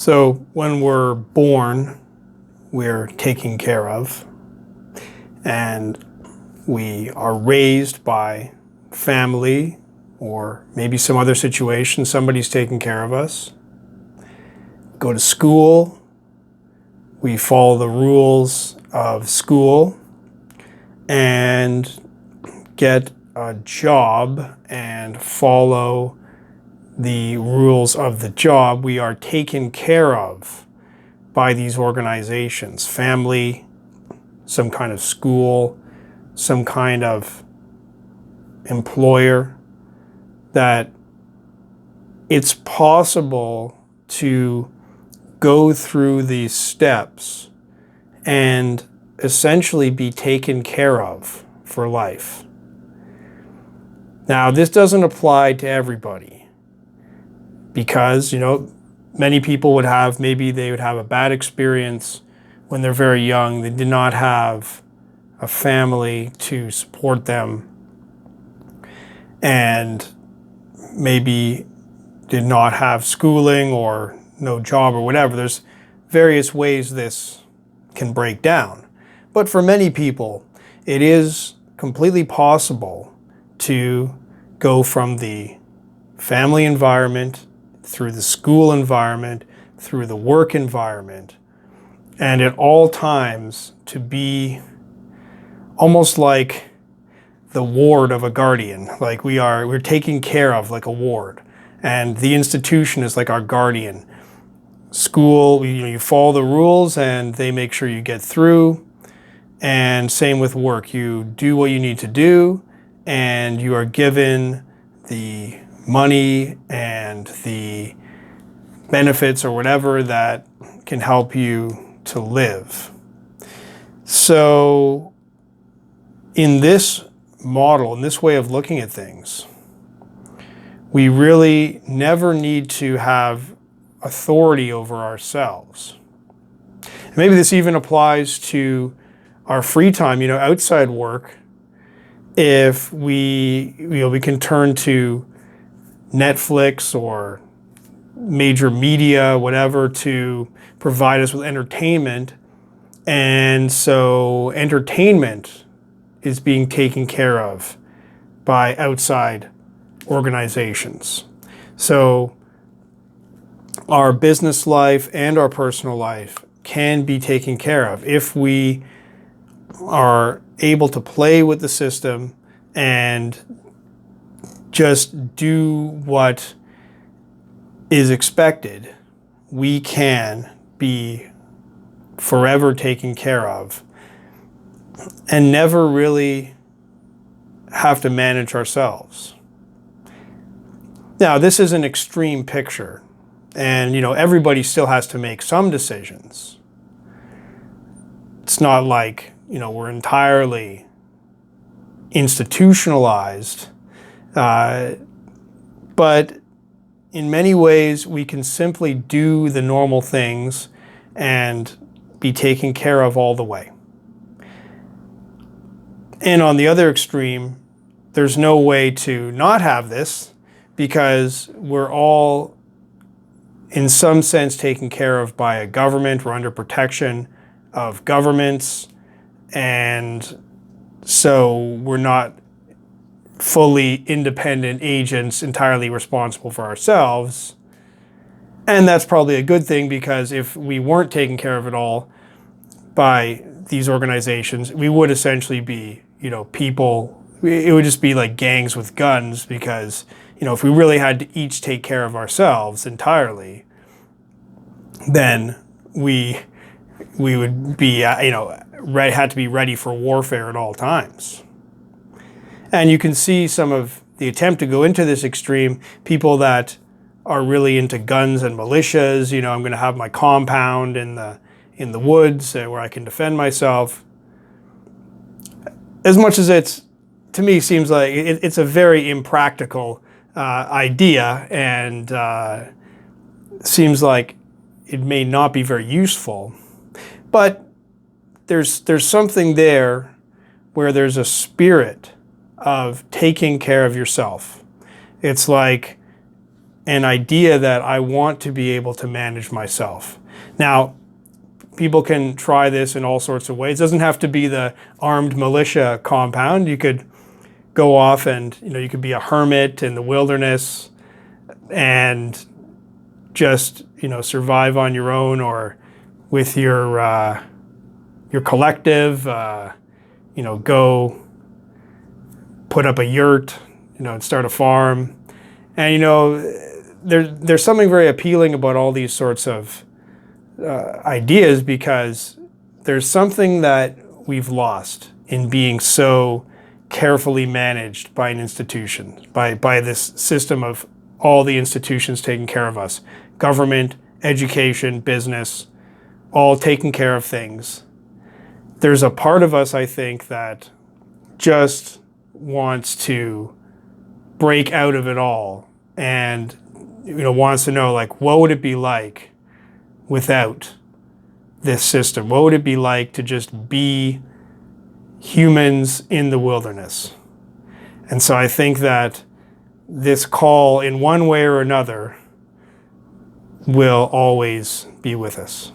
So when we're born, we're taken care of, and we are raised by family, or maybe some other situation, somebody's taking care of us. Go to school, we follow the rules of school, and get a job and follow the rules of the job. We are taken care of by these organizations, family, some kind of school, some kind of employer, that it's possible to go through these steps and essentially be taken care of for life. Now, this doesn't apply to everybody because, many people maybe they would have a bad experience when they're very young. They did not have a family to support them and maybe did not have schooling or no job or whatever. There's various ways this can break down. But for many people, it is completely possible to go from the family environment through the school environment, through the work environment, and at all times to be almost like the ward of a guardian. Like we're taken care of like a ward, and the institution is like our guardian. School, you follow the rules and they make sure you get through. And same with work. You do what you need to do, and you are given the money and the benefits or whatever that can help you to live. So in this model, in this way of looking at things, we really never need to have authority over ourselves. And maybe this even applies to our free time, outside work. If we can turn to Netflix or major media, whatever, to provide us with entertainment. And so entertainment is being taken care of by outside organizations. So our business life and our personal life can be taken care of if we are able to play with the system and just do what is expected. We can be forever taken care of and never really have to manage ourselves. Now, this is an extreme picture, and everybody still has to make some decisions. It's not like we're entirely institutionalized, but in many ways we can simply do the normal things and be taken care of all the way. And on the other extreme, there's no way to not have this, because we're all in some sense taken care of by a government. We're under protection of governments, and so we're not fully independent agents entirely responsible for ourselves. And that's probably a good thing, because if we weren't taken care of at all by these organizations, we would essentially be, people, it would just be like gangs with guns, because, if we really had to each take care of ourselves entirely, then we would be, had to be ready for warfare at all times. And you can see some of the attempt to go into this extreme, people that are really into guns and militias. I'm going to have my compound in the woods where I can defend myself. As much as to me, seems like it's a very impractical idea, and seems like it may not be very useful. But there's something there where there's a spirit of taking care of yourself. It's like an idea that I want to be able to manage myself. Now, people can try this in all sorts of ways. It doesn't have to be the armed militia compound. You could go off and, you could be a hermit in the wilderness and just, survive on your own or with your collective, go put up a yurt, and start a farm. And, there's something very appealing about all these sorts of ideas, because there's something that we've lost in being so carefully managed by an institution, by this system of all the institutions taking care of us. Government, education, business, all taking care of things. There's a part of us, I think, that just wants to break out of it all and wants to know, like, what would it be like without this system? What would it be like to just be humans in the wilderness? And so I think that this call, in one way or another, will always be with us.